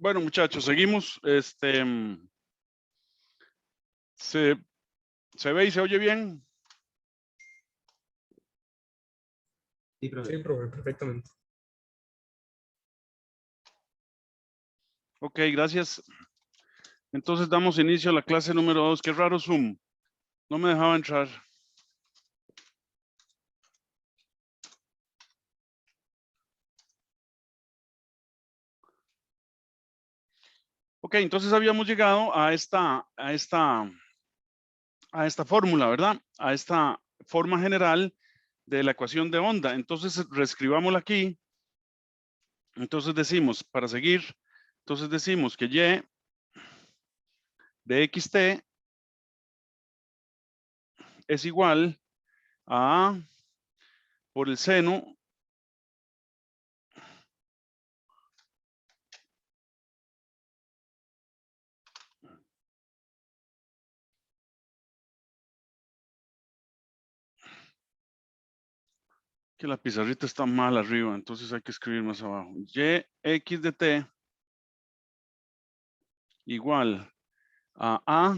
Bueno, muchachos, seguimos. ¿Se ve y se oye bien? Sí, profe. Sí, profe, perfectamente. Ok, gracias. Entonces damos inicio a la clase número 2. Qué raro Zoom. No me dejaba entrar. Ok, entonces habíamos llegado a esta fórmula, ¿verdad? A esta forma general de la ecuación de onda. Entonces reescribámosla aquí. Entonces decimos, para seguir, entonces decimos que y de xt es igual a A por el seno que la pizarrita está mal arriba, entonces hay que escribir más abajo. Y x de t igual a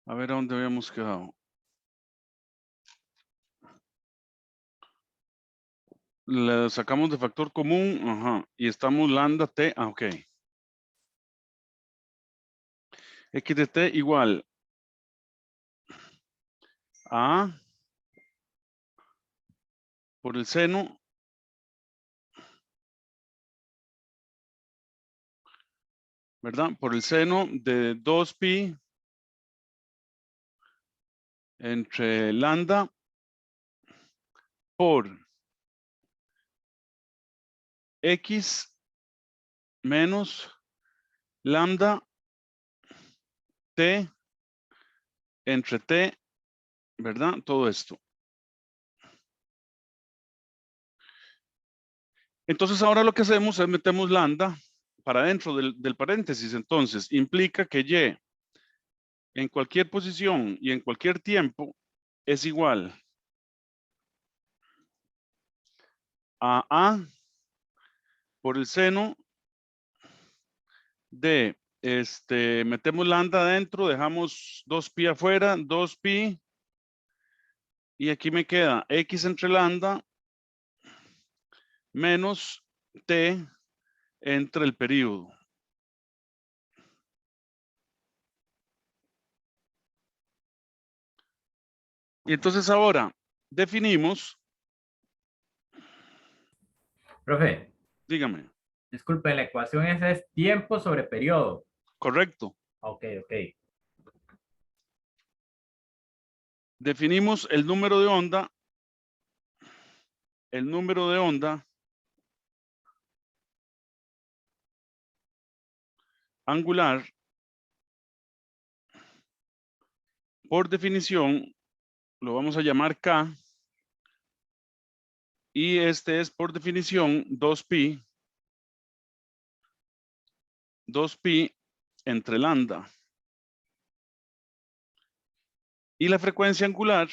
ver a dónde habíamos quedado. Le sacamos de factor común, ajá, y estamos lambda t, ok. X de t igual a por el seno ¿verdad? Por el seno de 2pi entre lambda por x menos lambda t entre t, ¿verdad? Todo esto. Entonces ahora lo que hacemos es metemos lambda para dentro del paréntesis. Entonces implica que y en cualquier posición y en cualquier tiempo es igual a por el seno de, metemos lambda adentro, dejamos 2pi afuera, 2pi, y aquí me queda x entre lambda menos t entre el período. Y entonces ahora definimos, Profe, dígame, disculpe, la ecuación esa es tiempo sobre periodo. correcto. Ok, ok. Definimos el número de onda angular, por definición, lo vamos a llamar K, y este es por definición 2pi entre lambda. Y la frecuencia angular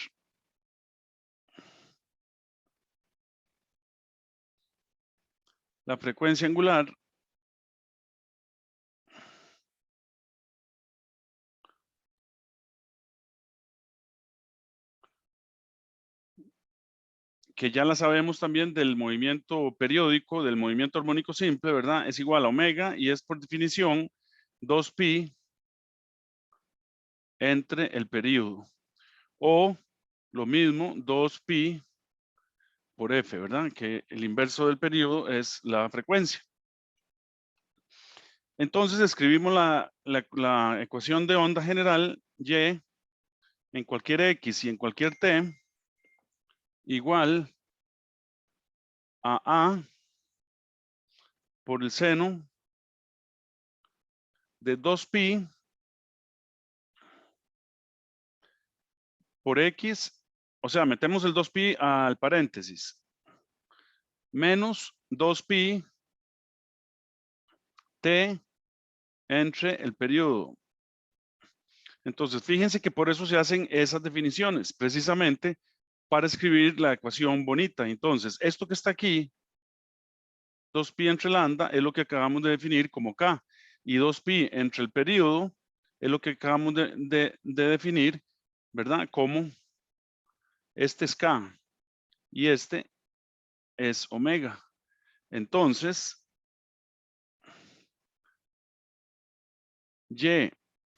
que ya la sabemos también del movimiento periódico, del movimiento armónico simple, ¿verdad? Es igual a omega y es por definición 2pi entre el período. O lo mismo, 2pi por f, ¿verdad? Que el inverso del período es la frecuencia. Entonces escribimos la ecuación de onda general y en cualquier x y en cualquier t igual a por el seno de 2pi por x, o sea, metemos el 2pi al paréntesis, menos 2pi t entre el periodo. Entonces, fíjense que por eso se hacen esas definiciones, precisamente para escribir la ecuación bonita. Entonces, esto que está aquí, 2pi entre lambda es lo que acabamos de definir como K. Y 2pi entre el periodo es lo que acabamos de definir, ¿verdad? Como este es K y este es omega. Entonces, Y,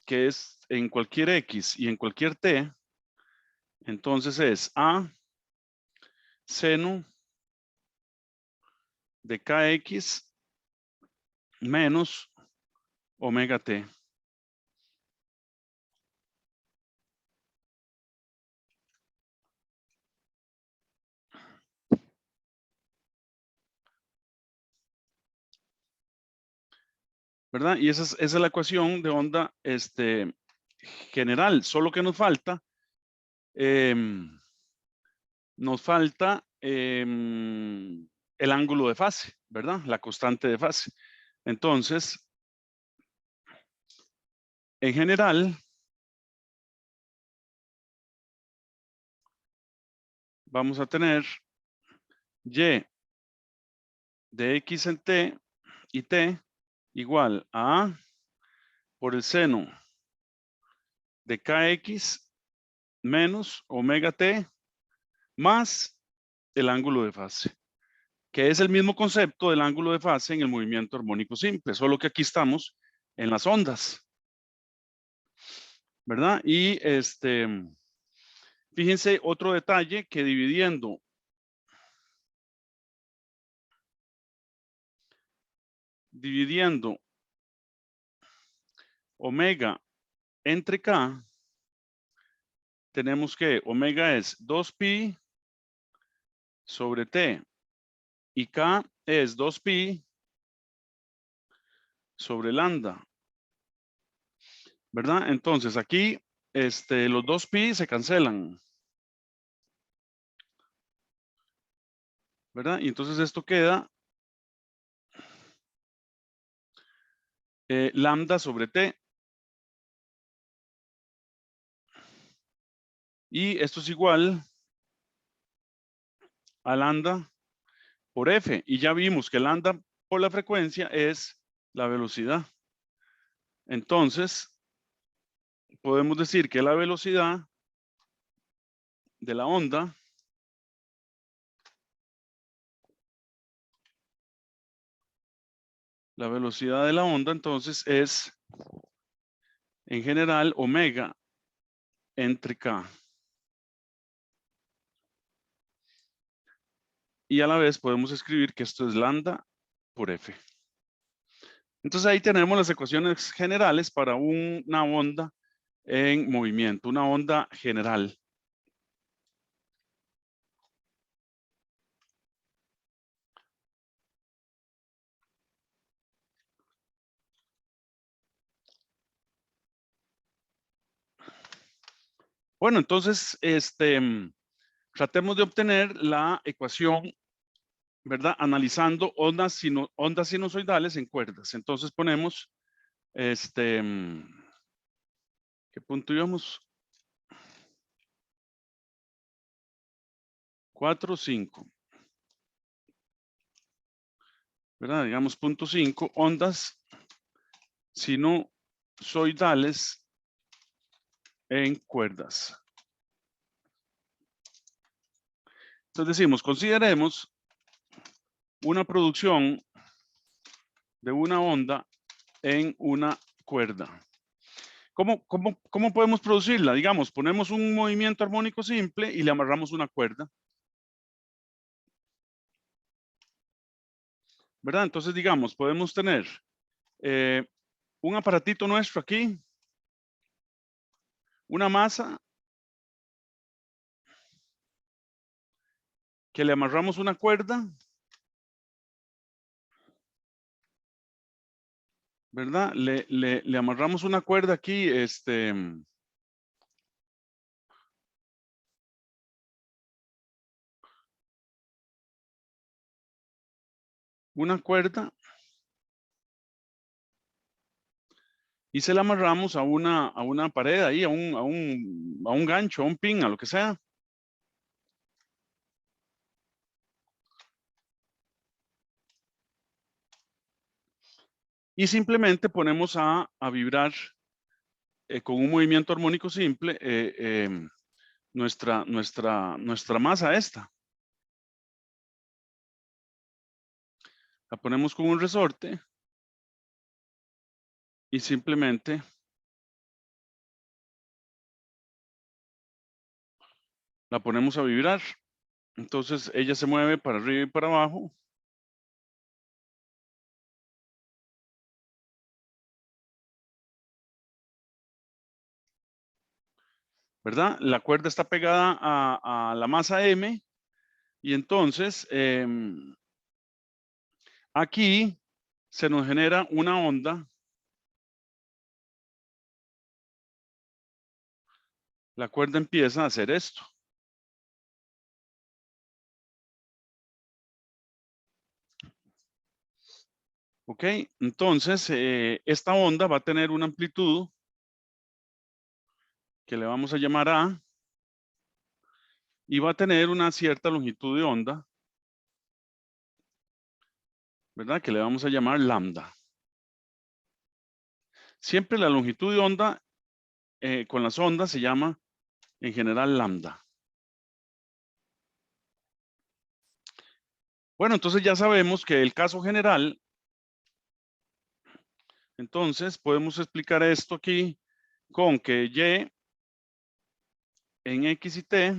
que es en cualquier X y en cualquier T, entonces es A seno de KX menos omega T. ¿Verdad? Y esa es la ecuación de onda general. Solo que nos falta el ángulo de fase, ¿verdad? La constante de fase. Entonces, en general, vamos a tener Y de X en T y T igual a A por el seno de KX menos omega T más el ángulo de fase, que es el mismo concepto del ángulo de fase en el movimiento armónico simple, solo que aquí estamos en las ondas, ¿verdad? Y fíjense otro detalle que dividiendo omega entre K, tenemos que omega es 2pi sobre T y K es 2pi sobre lambda, ¿verdad? Entonces aquí los 2pi se cancelan, ¿verdad? Y entonces esto queda lambda sobre T. Y esto es igual a lambda por F. Y ya vimos que lambda por la frecuencia es la velocidad. Entonces, podemos decir que la velocidad de la onda entonces es en general omega entre K. Y a la vez podemos escribir que esto es lambda por F. Entonces ahí tenemos las ecuaciones generales para una onda en movimiento, una onda general. Bueno, entonces, tratemos de obtener la ecuación, ¿verdad? Analizando ondas sinusoidales en cuerdas. Entonces ponemos, ¿qué punto íbamos? 4, 5. ¿Verdad? Digamos punto 5, ondas sinusoidales en cuerdas. Entonces decimos, consideremos una producción de una onda en una cuerda. ¿Cómo podemos producirla? Digamos, ponemos un movimiento armónico simple y le amarramos una cuerda. ¿Verdad? Entonces, digamos, podemos tener un aparatito nuestro aquí, una masa que le amarramos una cuerda, ¿verdad? Le amarramos una cuerda aquí, una cuerda y se la amarramos a una pared ahí, a un gancho, a un pin, a lo que sea. y simplemente ponemos a vibrar con un movimiento armónico simple nuestra masa esta. La ponemos con un resorte y simplemente la ponemos a vibrar. Entonces ella se mueve para arriba y para abajo. ¿Verdad? La cuerda está pegada a la masa M y entonces aquí se nos genera una onda. La cuerda empieza a hacer esto. ¿Ok? Entonces, esta onda va a tener una amplitud que le vamos a llamar A y va a tener una cierta longitud de onda, ¿verdad? Que le vamos a llamar lambda. Siempre la longitud de onda con las ondas se llama en general lambda. Bueno, entonces ya sabemos que el caso general, entonces podemos explicar esto aquí con que Y en X y T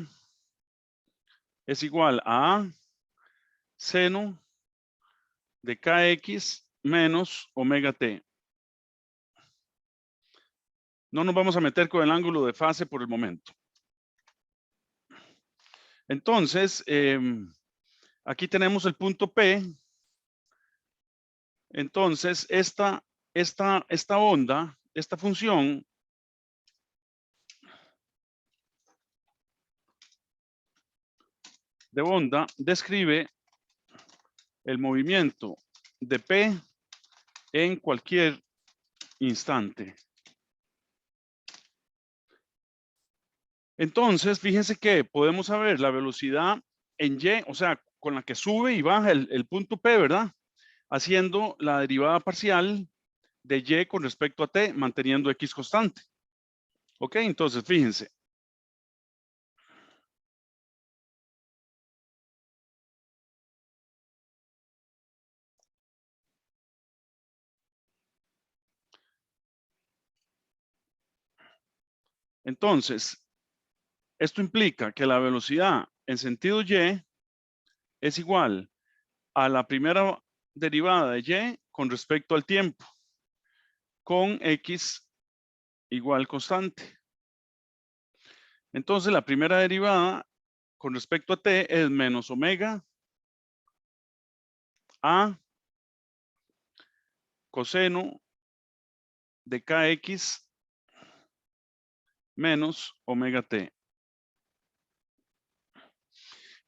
es igual a seno de KX menos omega T. No nos vamos a meter con el ángulo de fase por el momento. Entonces, aquí tenemos el punto P. Entonces, esta onda, esta función, de onda describe el movimiento de P en cualquier instante. Entonces, fíjense que podemos saber la velocidad en Y, o sea, con la que sube y baja el punto P, ¿verdad? Haciendo la derivada parcial de Y con respecto a T, manteniendo X constante. Ok, entonces fíjense. Entonces, esto implica que la velocidad en sentido Y es igual a la primera derivada de Y con respecto al tiempo, con X igual constante. Entonces, la primera derivada con respecto a T es menos omega a coseno de KX menos omega T.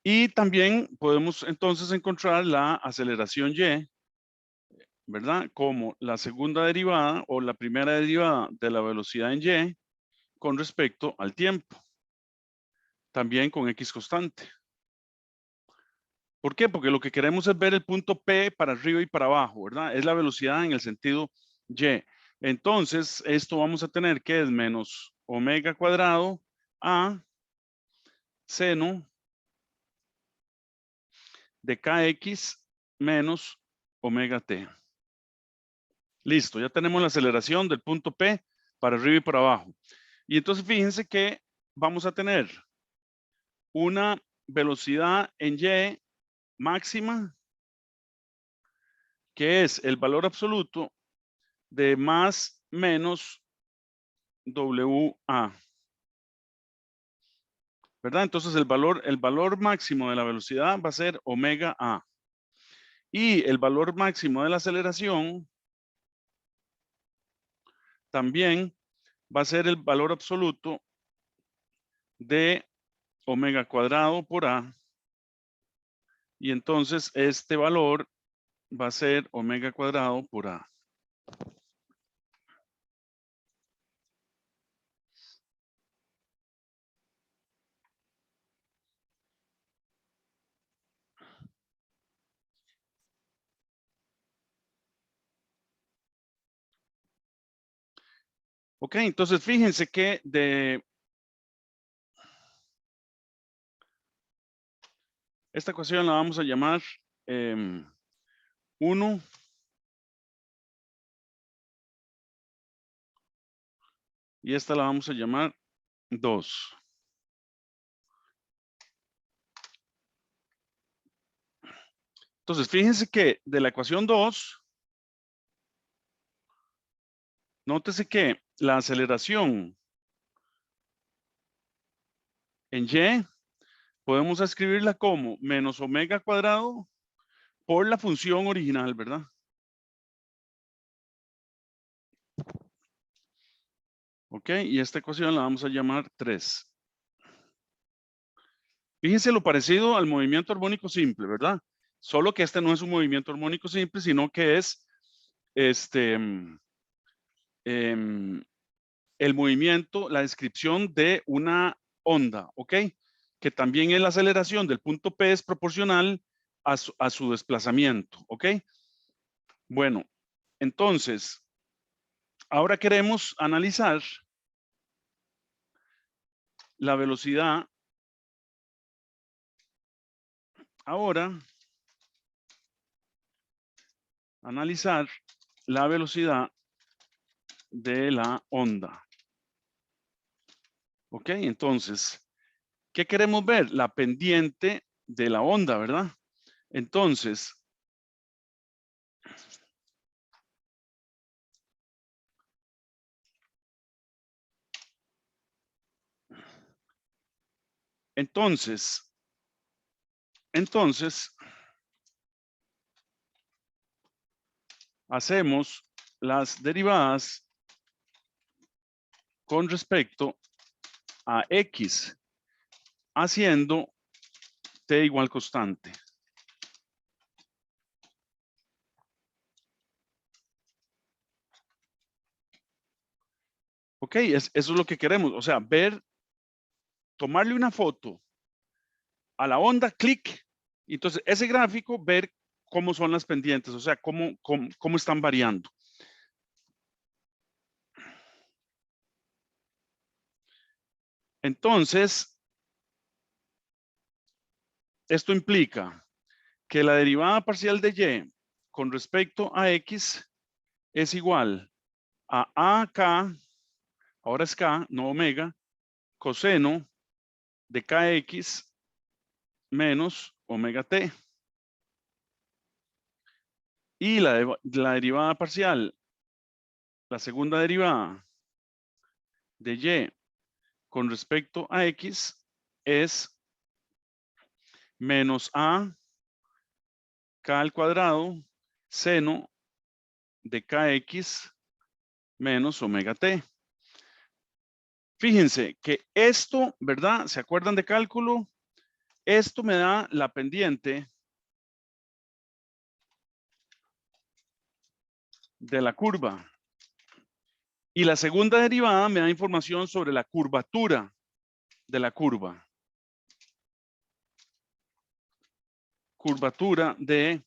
Y también podemos entonces encontrar la aceleración Y, ¿verdad? Como la segunda derivada o la primera derivada de la velocidad en Y con respecto al tiempo. También con X constante. ¿Por qué? Porque lo que queremos es ver el punto P para arriba y para abajo, ¿verdad? Es la velocidad en el sentido Y. Entonces, esto vamos a tener que es menos omega cuadrado a seno de KX menos omega T. Listo, ya tenemos la aceleración del punto P para arriba y para abajo. Y entonces fíjense que vamos a tener una velocidad en Y máxima, que es el valor absoluto de más menos WA. ¿Verdad? Entonces el valor máximo de la velocidad va a ser omega A. Y el valor máximo de la aceleración también va a ser el valor absoluto de omega cuadrado por A. Y entonces este valor va a ser omega cuadrado por A. Ok, entonces fíjense que esta ecuación la vamos a llamar 1 y esta la vamos a llamar 2. Entonces, fíjense que de la ecuación 2, nótese que la aceleración en y podemos escribirla como menos omega cuadrado por la función original, ¿verdad? Ok, y esta ecuación la vamos a llamar 3. Fíjense lo parecido al movimiento armónico simple, ¿verdad? Solo que este no es un movimiento armónico simple, sino que es el movimiento, la descripción de una onda, ¿ok? Que también es la aceleración del punto P es proporcional a su desplazamiento, ¿ok? Bueno, entonces, ahora queremos analizar la velocidad. Ahora, analizar la velocidad de la onda. ¿Ok? Entonces, ¿qué queremos ver? La pendiente de la onda, ¿verdad? Entonces, hacemos las derivadas con respecto a X, haciendo T igual constante. Ok, eso es lo que queremos. O sea, tomarle una foto a la onda, clic, y entonces ese gráfico, ver cómo son las pendientes, o sea, cómo están variando. Entonces, esto implica que la derivada parcial de y con respecto a x es igual a k, ahora es k, no omega, coseno de kx menos omega t. Y la derivada parcial, la segunda derivada de y con respecto a x es menos a k al cuadrado seno de kx menos omega t. Fíjense que esto, ¿verdad? ¿Se acuerdan de cálculo? Esto me da la pendiente de la curva. Y la segunda derivada me da información sobre la curvatura de la curva. Curvatura de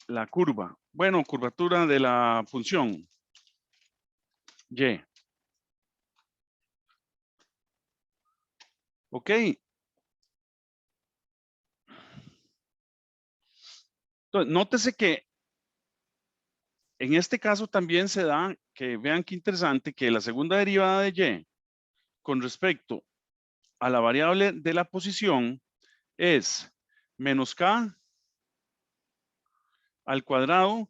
la curva. Bueno, curvatura de la función y. Ok. Entonces, nótese que en este caso también se da, que vean qué interesante, que la segunda derivada de y con respecto a la variable de la posición es menos k al cuadrado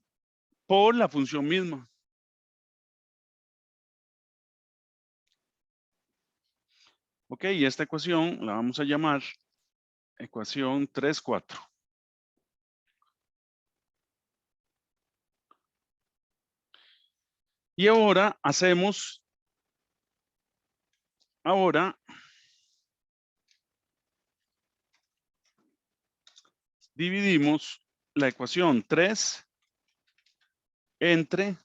por la función misma. Ok, y esta ecuación la vamos a llamar ecuación 3, 4. Y ahora dividimos la ecuación 3 entre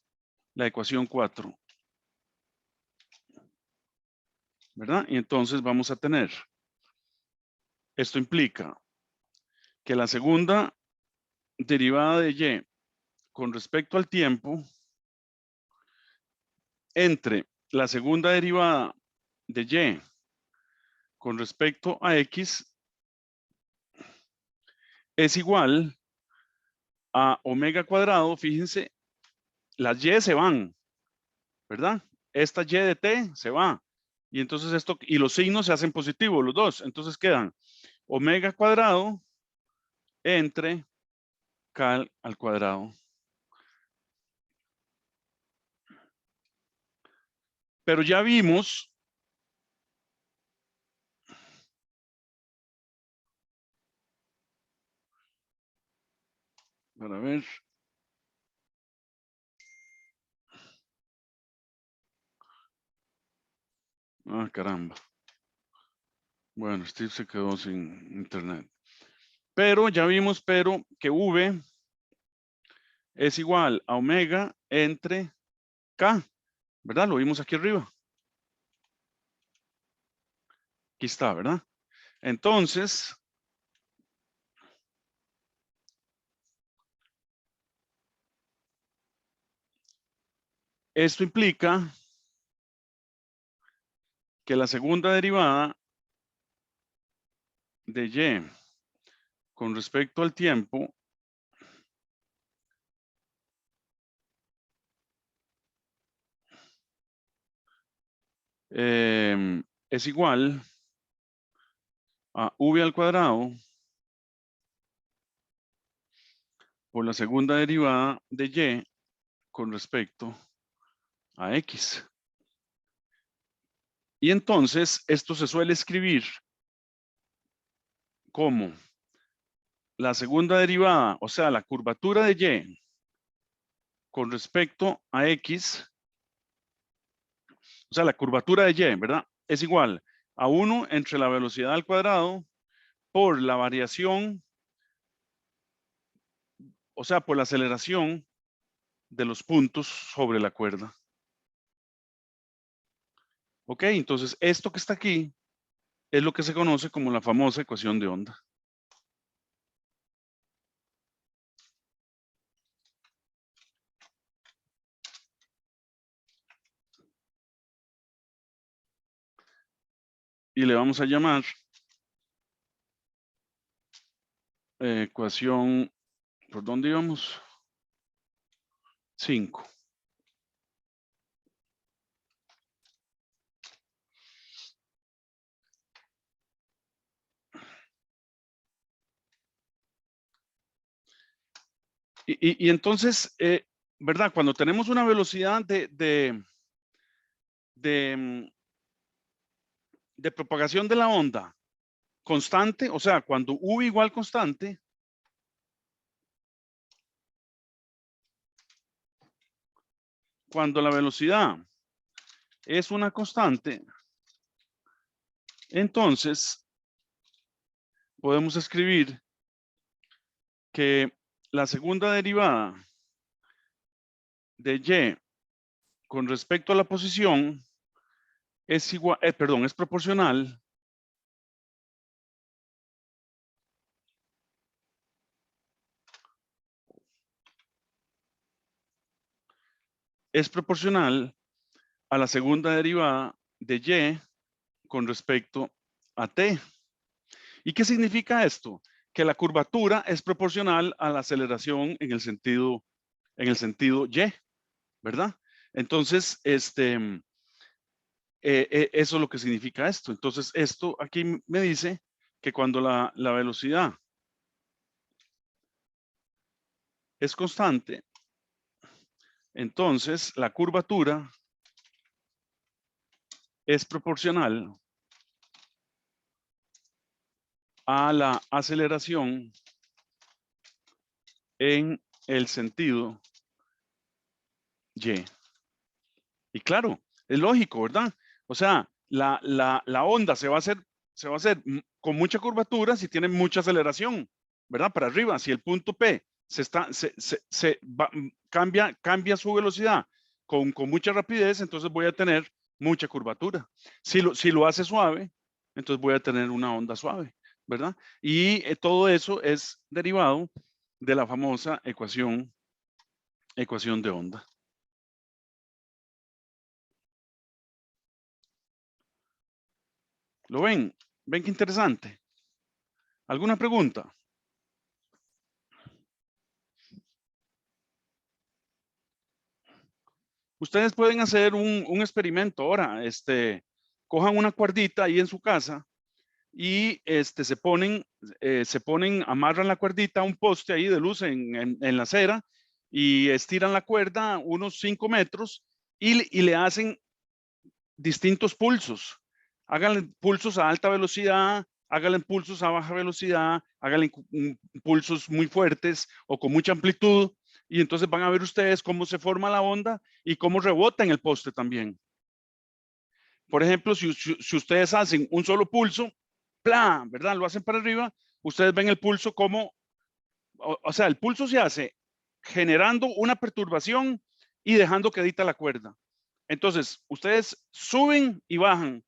la ecuación 4. ¿Verdad? Y entonces vamos a tener, esto implica que la segunda derivada de y con respecto al tiempo entre la segunda derivada de y con respecto a x es igual a omega cuadrado. Fíjense, las y se van, ¿verdad? Esta y de t se va. Y entonces esto, y los signos se hacen positivos, los dos. Entonces quedan omega cuadrado entre k al cuadrado. Pero ya vimos para ver. Ah, caramba. Bueno, Steve se quedó sin internet. Pero ya vimos, que V es igual a omega entre K, ¿verdad? Lo vimos aquí arriba. Aquí está, ¿verdad? Entonces, esto implica que la segunda derivada de y con respecto al tiempo es igual a v al cuadrado por la segunda derivada de y con respecto a x. Y entonces esto se suele escribir como la segunda derivada, o sea, la curvatura de y con respecto a x, o sea, la curvatura de y, ¿verdad? Es igual a 1 entre la velocidad al cuadrado por la variación, o sea, por la aceleración de los puntos sobre la cuerda. Ok, entonces esto que está aquí es lo que se conoce como la famosa ecuación de onda. Y le vamos a llamar ecuación, ¿por dónde íbamos? 5. Y entonces, ¿verdad? Cuando tenemos una velocidad de propagación de la onda constante, o sea, cuando v igual constante, cuando la velocidad es una constante, entonces podemos escribir que la segunda derivada de y con respecto a la posición es igual, perdón, es proporcional a la segunda derivada de y con respecto a t. ¿Y qué significa esto? Que la curvatura es proporcional a la aceleración en el sentido y, ¿verdad? Entonces, eso es lo que significa esto. Entonces, esto aquí me dice que cuando la velocidad es constante, entonces la curvatura es proporcional a la aceleración en el sentido y. Y claro, es lógico, ¿verdad? O sea, la onda se va a hacer con mucha curvatura si tiene mucha aceleración, ¿verdad? Para arriba, si el punto P cambia su velocidad con mucha rapidez, entonces voy a tener mucha curvatura. Si lo hace suave, entonces voy a tener una onda suave, ¿verdad? Y todo eso es derivado de la famosa ecuación de onda. ¿Lo ven? ¿Ven qué interesante? ¿Alguna pregunta? Ustedes pueden hacer un experimento ahora. Cojan una cuerdita ahí en su casa y amarran la cuerdita a un poste ahí de luz en la acera y estiran la cuerda unos 5 metros y le hacen distintos pulsos. Háganle pulsos a alta velocidad, háganle pulsos a baja velocidad, háganle pulsos muy fuertes o con mucha amplitud, y entonces van a ver ustedes cómo se forma la onda y cómo rebota en el poste también. Por ejemplo, si ustedes hacen un solo pulso, ¡plá! ¿Verdad? Lo hacen para arriba, ustedes ven el pulso como, o sea, el pulso se hace generando una perturbación y dejando quedita la cuerda. Entonces, ustedes suben y bajan,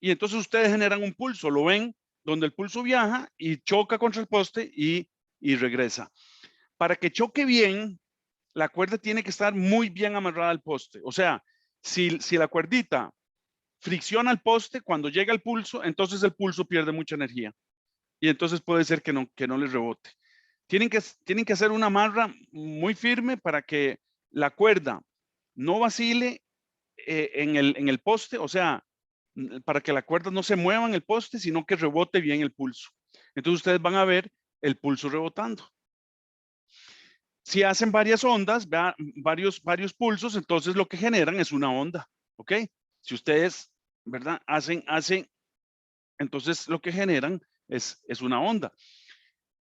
y entonces ustedes generan un pulso, lo ven, donde el pulso viaja y choca contra el poste y regresa. Para que choque bien, la cuerda tiene que estar muy bien amarrada al poste. O sea, si la cuerdita fricciona el poste, cuando llega el pulso, entonces el pulso pierde mucha energía. Y entonces puede ser que no les rebote. Tienen que hacer una amarra muy firme para que la cuerda no vacile en el poste, o sea, para que la cuerda no se mueva en el poste, sino que rebote bien el pulso. Entonces ustedes van a ver el pulso rebotando. Si hacen varias ondas, varios pulsos, entonces lo que generan es una onda, ¿ok? Si ustedes, ¿verdad? Hacen, entonces lo que generan es una onda.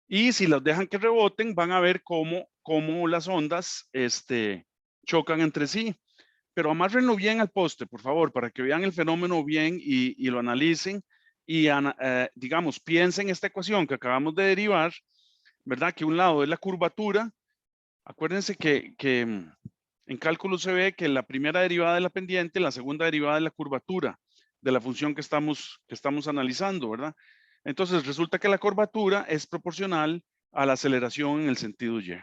Y si las dejan que reboten, van a ver cómo las ondas chocan entre sí. Pero amárrenlo bien al poste, por favor, para que vean el fenómeno bien y lo analicen y, digamos, piensen esta ecuación que acabamos de derivar, ¿verdad? Que un lado es la curvatura. Acuérdense que en cálculo se ve que la primera derivada es la pendiente, la segunda derivada es la curvatura de la función que estamos analizando, ¿verdad? Entonces resulta que la curvatura es proporcional a la aceleración en el sentido y.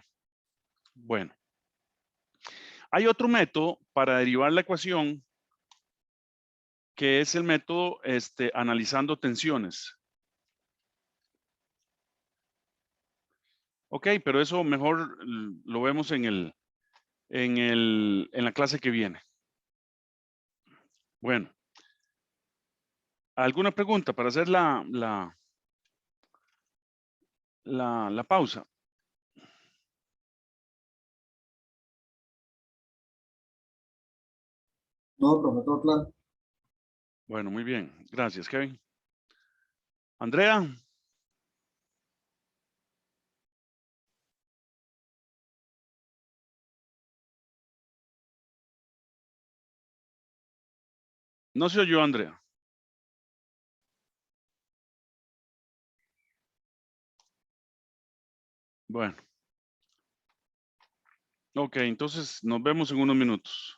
Bueno, hay otro método para derivar la ecuación que es el método analizando tensiones. Ok, pero eso mejor lo vemos en la clase que viene. Bueno, ¿alguna pregunta para hacer la pausa? No, profe, todo claro. Bueno, muy bien. Gracias, Kevin. Andrea. No se oyó, Andrea. Bueno. Ok, entonces nos vemos en unos minutos.